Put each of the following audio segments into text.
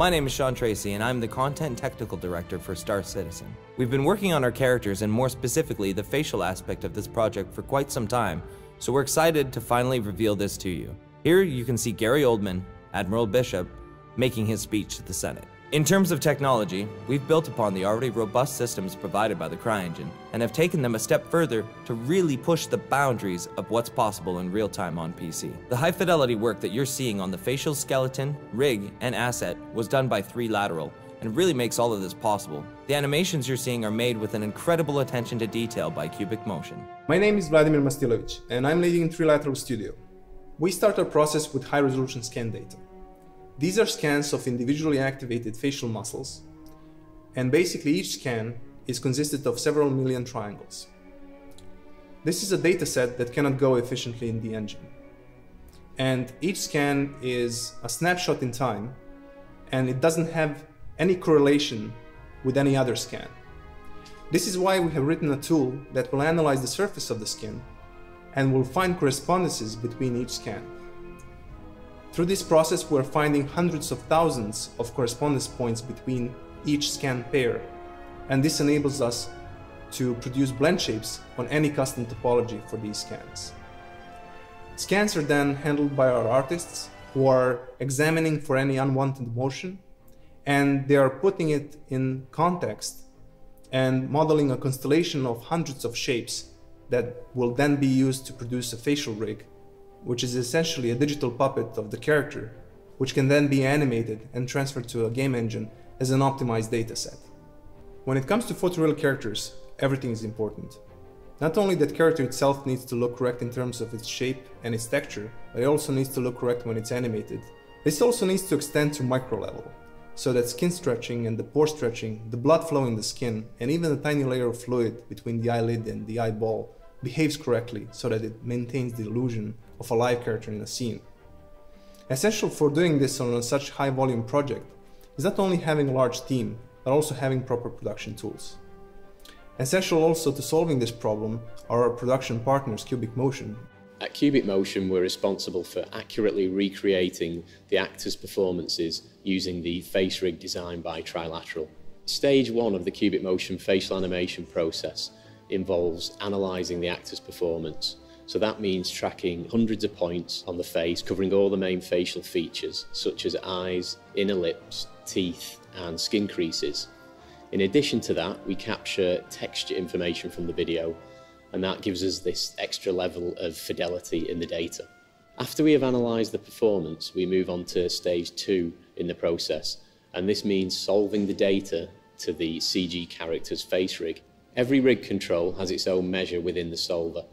My name is Sean Tracy, and I'm the Content Technical Director for Star Citizen. We've been working on our characters and more specifically the facial aspect of this project for quite some time, so we're excited to finally reveal this to you. Here you can see Gary Oldman, Admiral Bishop, making his speech to the Senate. In terms of technology, we've built upon the already robust systems provided by the CryEngine and have taken them a step further to really push the boundaries of what's possible in real time on PC. The high fidelity work that you're seeing on the facial skeleton, rig, and asset was done by 3Lateral and really makes all of this possible. The animations you're seeing are made with an incredible attention to detail by Cubic Motion. My name is Vladimir Mastilovic and I'm leading 3Lateral Studio. We start our process with high resolution scan data. These are scans of individually activated facial muscles, and basically each scan is consisted of several million triangles. This is a data set that cannot go efficiently in the engine. And each scan is a snapshot in time, and it doesn't have any correlation with any other scan. This is why we have written a tool that will analyze the surface of the skin and will find correspondences between each scan. Through this process, we're finding hundreds of thousands of correspondence points between each scan pair, and this enables us to produce blend shapes on any custom topology for these scans. Scans are then handled by our artists, who are examining for any unwanted motion, and they are putting it in context and modeling a constellation of hundreds of shapes that will then be used to produce a facial rig, which is essentially a digital puppet of the character, which can then be animated and transferred to a game engine as an optimized dataset. When it comes to photoreal characters, everything is important. Not only that character itself needs to look correct in terms of its shape and its texture, but it also needs to look correct when it's animated. This also needs to extend to micro level, so that skin stretching and the pore stretching, the blood flow in the skin, and even a tiny layer of fluid between the eyelid and the eyeball behaves correctly so that it maintains the illusion of a live character in a scene. Essential for doing this on such high volume project is not only having a large team, but also having proper production tools. Essential also to solving this problem are our production partners, Cubic Motion. At Cubic Motion, we're responsible for accurately recreating the actors' performances using the face rig designed by 3Lateral. Stage 1 of the Cubic Motion facial animation process involves analysing the actor's performance. So that means tracking hundreds of points on the face, covering all the main facial features, such as eyes, inner lips, teeth, and skin creases. In addition to that, we capture texture information from the video, and that gives us this extra level of fidelity in the data. After we have analysed the performance, we move on to stage 2 in the process, and this means solving the data to the CG character's face rig. Every rig control has its own measure within the solver,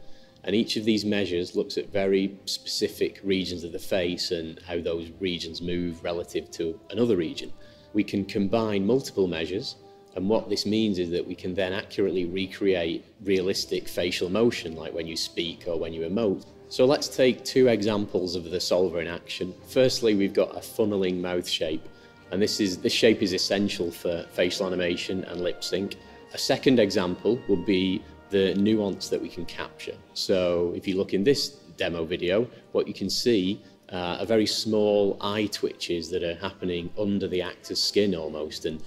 and each of these measures looks at very specific regions of the face and how those regions move relative to another region. We can combine multiple measures, and what this means is that we can then accurately recreate realistic facial motion, like when you speak or when you emote. So let's take 2 examples of the solver in action. Firstly, we've got a funneling mouth shape, and this shape is essential for facial animation and lip sync. A second example would be the nuance that we can capture. So if you look in this demo video, what you can see are very small eye twitches that are happening under the actor's skin almost, and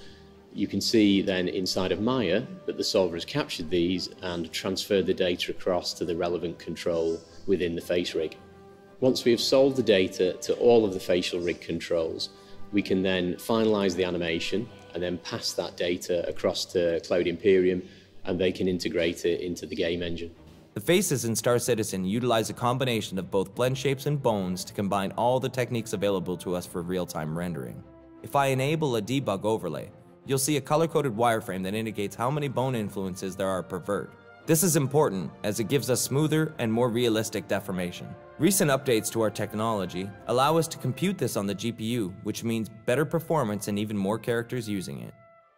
you can see then inside of Maya that the solver has captured these and transferred the data across to the relevant control within the face rig. Once we have solved the data to all of the facial rig controls, we can then finalize the animation and then pass that data across to Cloud Imperium, and they can integrate it into the game engine. The faces in Star Citizen utilize a combination of both blend shapes and bones to combine all the techniques available to us for real-time rendering. If I enable a debug overlay, you'll see a color-coded wireframe that indicates how many bone influences there are per vert. This is important as it gives us smoother and more realistic deformation. Recent updates to our technology allow us to compute this on the GPU, which means better performance and even more characters using it.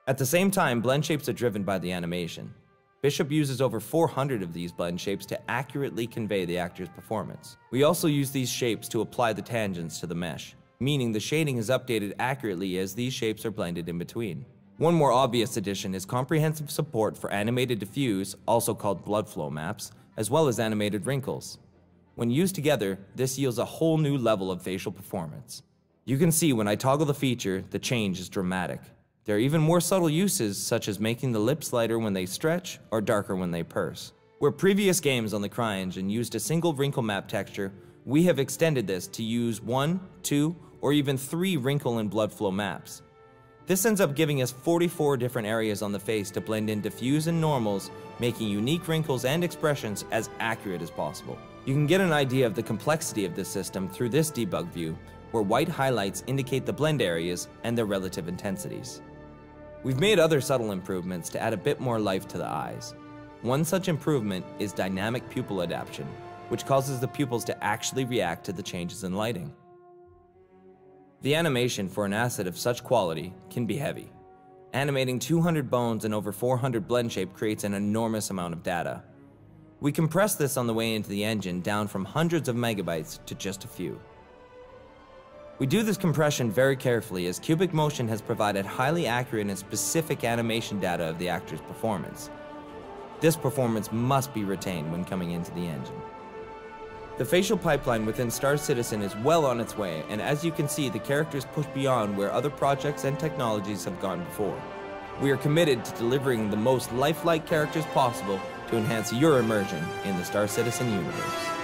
At the same time, blend shapes are driven by the animation. Bishop uses over 400 of these blend shapes to accurately convey the actor's performance. We also use these shapes to apply the tangents to the mesh, meaning the shading is updated accurately as these shapes are blended in between. One more obvious addition is comprehensive support for animated diffuse, also called blood flow maps, as well as animated wrinkles. When used together, this yields a whole new level of facial performance. You can see when I toggle the feature, the change is dramatic. There are even more subtle uses, such as making the lips lighter when they stretch or darker when they purse. Where previous games on the CryEngine used a single wrinkle map texture, we have extended this to use 1, 2, or even 3 wrinkle and blood flow maps. This ends up giving us 44 different areas on the face to blend in diffuse and normals, making unique wrinkles and expressions as accurate as possible. You can get an idea of the complexity of this system through this debug view, where white highlights indicate the blend areas and their relative intensities. We've made other subtle improvements to add a bit more life to the eyes. One such improvement is dynamic pupil adaptation, which causes the pupils to actually react to the changes in lighting. The animation for an asset of such quality can be heavy. Animating 200 bones and over 400 blend shape creates an enormous amount of data. We compress this on the way into the engine down from hundreds of megabytes to just a few. We do this compression very carefully, as Cubic Motion has provided highly accurate and specific animation data of the actor's performance. This performance must be retained when coming into the engine. The facial pipeline within Star Citizen is well on its way, and as you can see, the characters push beyond where other projects and technologies have gone before. We are committed to delivering the most lifelike characters possible to enhance your immersion in the Star Citizen universe.